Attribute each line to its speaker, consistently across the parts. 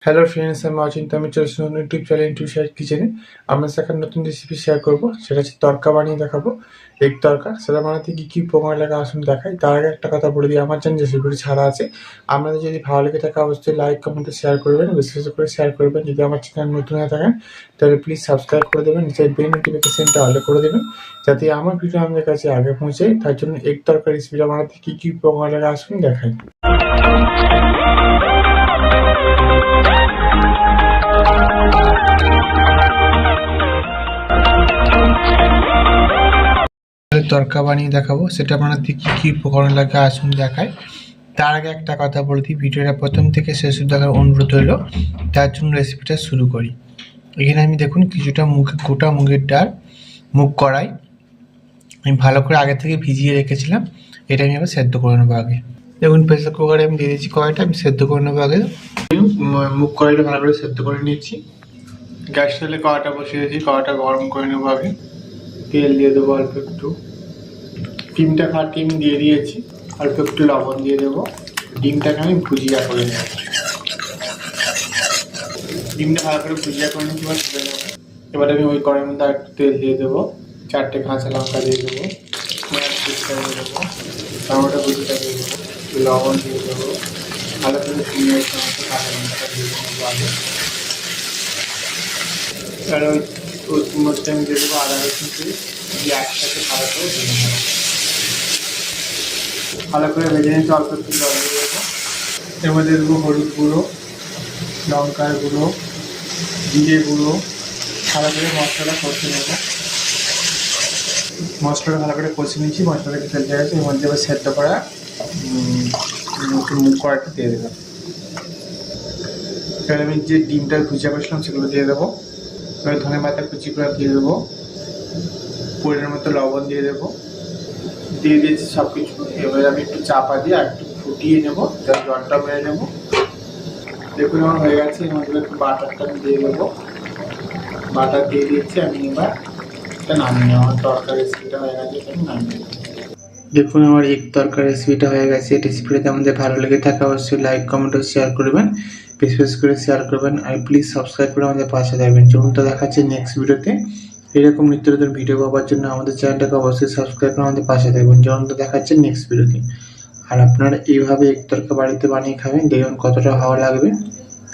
Speaker 1: Hello friends, আমি অচিন্ত। আমি চলে এসেছি ইউটিউব চ্যানেল ইনটু শেয়ার কিচেনে। আপনার সাথে একটা নতুন রেসিপি শেয়ার করবো, সেটা হচ্ছে তড়কা বানিয়ে দেখাবো। এগ তড়কা। সেটা বানাতে কী উপকরণ লাগে আসুন দেখাই। তার আগে একটা কথা বলে দিই, আমার চ্যানেল রেসিপিটি ছাড়া আছে। আপনাদের যদি ভালো লেগে থাকে অবশ্যই লাইক কমেন্টে শেয়ার করবেন, বিশেষ করে শেয়ার করবেন। যদি আমার চ্যানেল নতুন হয়ে থাকেন তাহলে প্লিজ সাবস্ক্রাইব করে দেবেন, নিচের বেল নোটিফিকেশনটা অল করে দেবেন, যাতে আমার ভিডিও আমাদের কাছে আগে পৌঁছে। তার জন্য এগ তড়কা রেসিপিটা বানাতে কী উপকরণ লাগে আসুন দেখাই। তড়কা বানিয়ে দেখাবো, সেটা বানাতে কী উপকরণ লাগে আসুন দেখায়। তার আগে একটা কথা বলে দিই, ভিডিওটা প্রথম থেকে শেষ দেখার অনুরোধ রইল। তার জন্য রেসিপিটা শুরু করি। এখানে আমি দেখুন কিছুটা গোটা মুগের ডাল, মুগ কড়াই আমি ভালো করে আগে থেকে ভিজিয়ে রেখেছিলাম। এটা আমি আবার সেদ্ধ করে নেবো আগে। দেখুন প্রেসার কুকারে আমি দিয়ে দিচ্ছি কড়াইটা, আমি সেদ্ধ করে নেবো আগে। মুগ কড়াইটা ভালো করে সেদ্ধ করে নিচ্ছি। গ্যাস তেলে কড়াটা বসিয়ে দিয়েছি, কড়াটা গরম করে নেবো আগে। তেল দিয়ে দেবো অল্প একটু, ডিমটা খাটি আমি দিয়ে দিয়েছি, অল্প একটু লবণ দিয়ে দেবো। ডিমটাকে আমি ভুজিয়া করে নেব। ডিমটা ভালো করে ভুজিয়া করে নিচ্ছি, এবার তুলে নেবো। এবার আমি ওই কড়াইয়ের মধ্যে একটু তেল দিয়ে দেবো, 4টে কাঁচা লঙ্কা দিয়ে দেবো, পেঁয়াজ কুচিটা দিয়ে দেবো, টমেটো কুচিটা দিয়ে দেবো, লবণ দিয়ে দেবো, ভালো করে ভুজিয়ে সমস্ত কাঁচা লঙ্কাটা দিয়ে দেবো আগে। এবার ওই মধ্যে আমি দিয়ে দেবো আদা রসুন পেস্ট, দিয়ে একসাথে ভালো করে ভেজে নেবো। ভালো করে ভেজে নিতে অল্প একটু জল দিয়ে দেবো। এর মধ্যে দেবো হলুদ গুঁড়ো, লঙ্কার গুঁড়ো, জিরে গুঁড়ো। ভালো করে মশলাটা কষে নেবো। মশলাটা ভালো করে কষে নিচ্ছি, মশলাটাকে ফেলতে গেছে। এর মধ্যে এবার সেদ্ধ করা মুগ কড়াইটা দিয়ে দেবো। এবার আমি যে ডিমটা ভুজিয়া করেছিলাম সেগুলো দিয়ে দেবো। এবার ধনে পাতা কুচি করে দিয়ে দেবো, পরিমাণ মতো লবণ দিয়ে দেবো, দিয়ে দিয়েছি সব কিছু। এবার আমি একটু চাপা দিয়ে আর একটু ফুটিয়ে নেবো, জলটা মেরে নেবো। দেখুন আমার হয়ে গেছে। এর মধ্যে একটু বাটারটা আমি দিয়ে দেবো, বাটার দিয়ে দিচ্ছি আমি। এবার এটা নামিয়ে নেবো, আমার তরকারি রেসিপিটা হয়ে গেছে, এটা আমি নামিয়ে নেবো। দেখুন আমার এগ তরকারি রেসিপিটা হয়ে গেছে। এই রেসিপিটাতে আমাদের ভালো লেগে থাকে অবশ্যই লাইক কমেন্ট ও শেয়ার করবেন, বেশি করে শেয়ার করবেন। আর প্লিজ সাবস্ক্রাইব করে আমাদের পাশে থাকবেন। যেমনটা দেখাচ্ছে নেক্সট ভিডিওতে এরকম নিত্য নতুন ভিডিও পাওয়ার জন্য আমাদের চ্যানেলটাকে অবশ্যই সাবস্ক্রাইব করে আমাদের পাশে থাকবেন, যেমনটা দেখাচ্ছে নেক্সট ভিডিওতে। আর আপনারা এইভাবে এগ তরকা বাড়িতে বানিয়ে খাবেন, দেখুন কতটা ভালো লাগবে।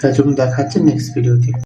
Speaker 1: তার জন্য দেখাচ্ছে নেক্সট ভিডিওতে।